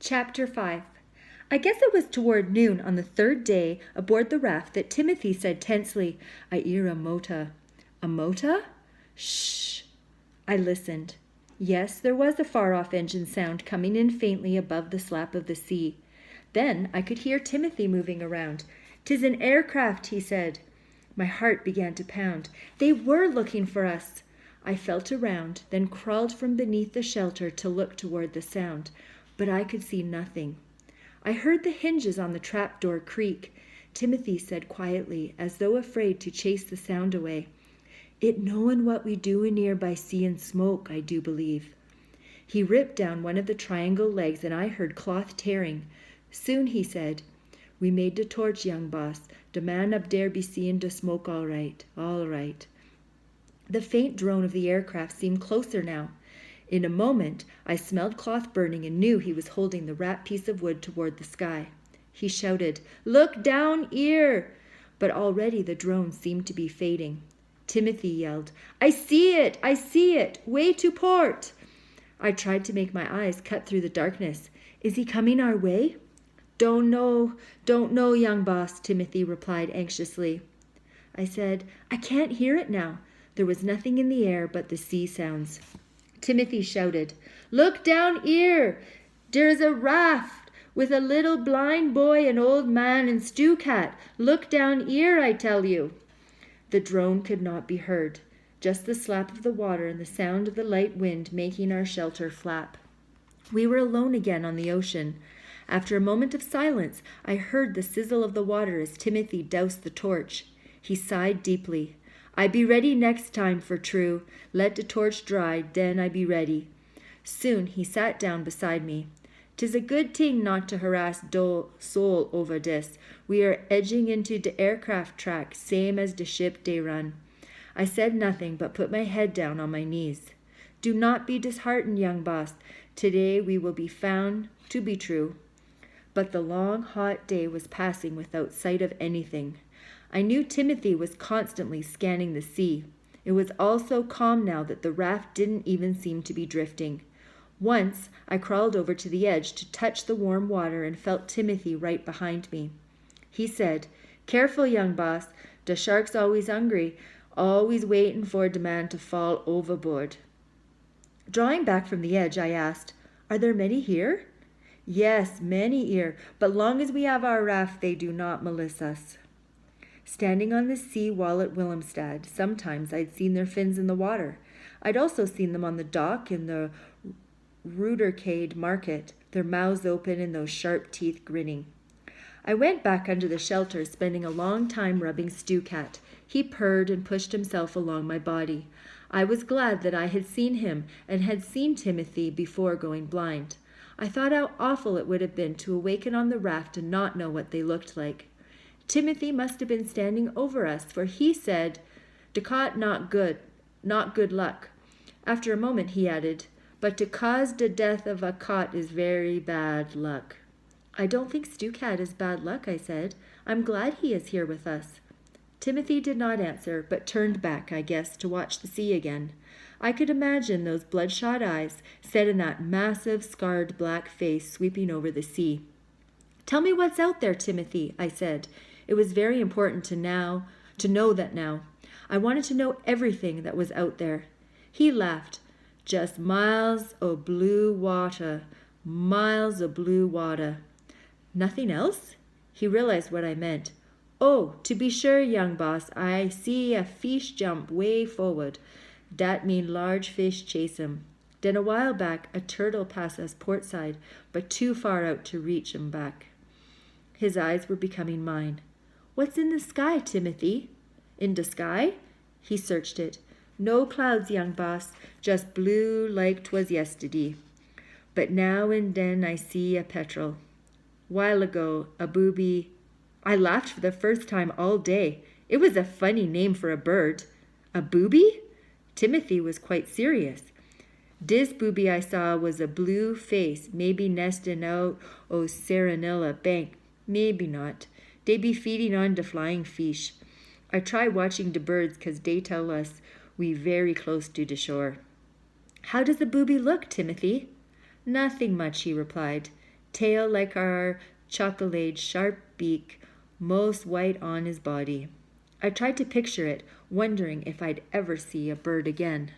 Chapter 5. I guess it was toward noon on the third day aboard the raft that Timothy said tensely, "I hear a mota." A mota? Shh. I listened. Yes, there was a far-off engine sound coming in faintly above the slap of the sea. Then I could hear Timothy moving around. "'Tis an aircraft," he said. My heart began to pound. They were looking for us. I felt around, then crawled from beneath the shelter to look toward the sound, but I could see nothing. I heard the hinges on the trapdoor creak. Timothy said quietly, as though afraid to chase the sound away, "It knowin' what we doin' here by seein' smoke, I do believe." He ripped down one of the triangle legs and I heard cloth tearing. Soon he said, "We made the torch, young boss. The man up there be seein' the smoke all right, all right." The faint drone of the aircraft seemed closer now. In a moment, I smelled cloth burning and knew he was holding the wrapped piece of wood toward the sky. He shouted, "Look down here!" But already the drone seemed to be fading. Timothy yelled, "I see it! I see it! Way to port!" I tried to make my eyes cut through the darkness. "Is he coming our way?" Don't know, young boss," Timothy replied anxiously. I said, "I can't hear it now." There was nothing in the air but the sea sounds. Timothy shouted, "Look down here! There's a raft with a little blind boy, an old man, and stew cat. Look down here, I tell you." The drone could not be heard, just the slap of the water and the sound of the light wind making our shelter flap. We were alone again on the ocean. After a moment of silence, I heard the sizzle of the water as Timothy doused the torch. He sighed deeply. "I be ready next time, for true. Let the torch dry, then I be ready." Soon he sat down beside me. "'Tis a good thing not to harass soul over this. We are edging into the aircraft track, same as the ship they run." I said nothing, but put my head down on my knees. "Do not be disheartened, young boss. Today we will be found to be true." But the long, hot day was passing without sight of anything. I knew Timothy was constantly scanning the sea. It was all so calm now that the raft didn't even seem to be drifting. Once I crawled over to the edge to touch the warm water and felt Timothy right behind me. He said, "Careful, young boss. The shark's always hungry, always waiting for the man to fall overboard." Drawing back from the edge, I asked, "Are there many here?" "Yes, many here, but long as we have our raft, they do not molest us." Standing on the sea wall at Willemstad, sometimes I'd seen their fins in the water. I'd also seen them on the dock in the Rudercade market, their mouths open and those sharp teeth grinning. I went back under the shelter, spending a long time rubbing Stewcat. He purred and pushed himself along my body. I was glad that I had seen him and had seen Timothy before going blind. I thought how awful it would have been to awaken on the raft and not know what they looked like. Timothy must have been standing over us, for he said, "De caught not good luck." After a moment he added, "But to cause the death of a caught is very bad luck." "I don't think Stewcat is bad luck," I said. "I'm glad he is here with us." Timothy did not answer, but turned back, I guess, to watch the sea again. I could imagine those bloodshot eyes set in that massive, scarred black face sweeping over the sea. "Tell me what's out there, Timothy," I said. It was very important to know that now. I wanted to know everything that was out there. He laughed. "Just miles o' blue water, miles o' blue water." "Nothing else?" He realized what I meant. "Oh, to be sure, young boss, I see a fish jump way forward. Dat mean large fish chase him. Then a while back, a turtle pass us port side, but too far out to reach him back." His eyes were becoming mine. "What's in the sky, Timothy?" "In the sky?" He searched it. "No clouds, young boss, just blue like 'twas yesterday. But now and then I see a petrel. While ago, a booby." I laughed for the first time all day. It was a funny name for a bird. "A booby?" Timothy was quite serious. "Dis booby I saw was a blue face, maybe nesting out o' Serenilla Bank, maybe not. They be feeding on de flying fish. I try watching de birds 'cause they tell us we very close to de shore." "How does the booby look, Timothy?" "Nothing much," he replied. tail like our chocolate, sharp beak, most white on his body. I tried to picture it, wondering if I'd ever see a bird again.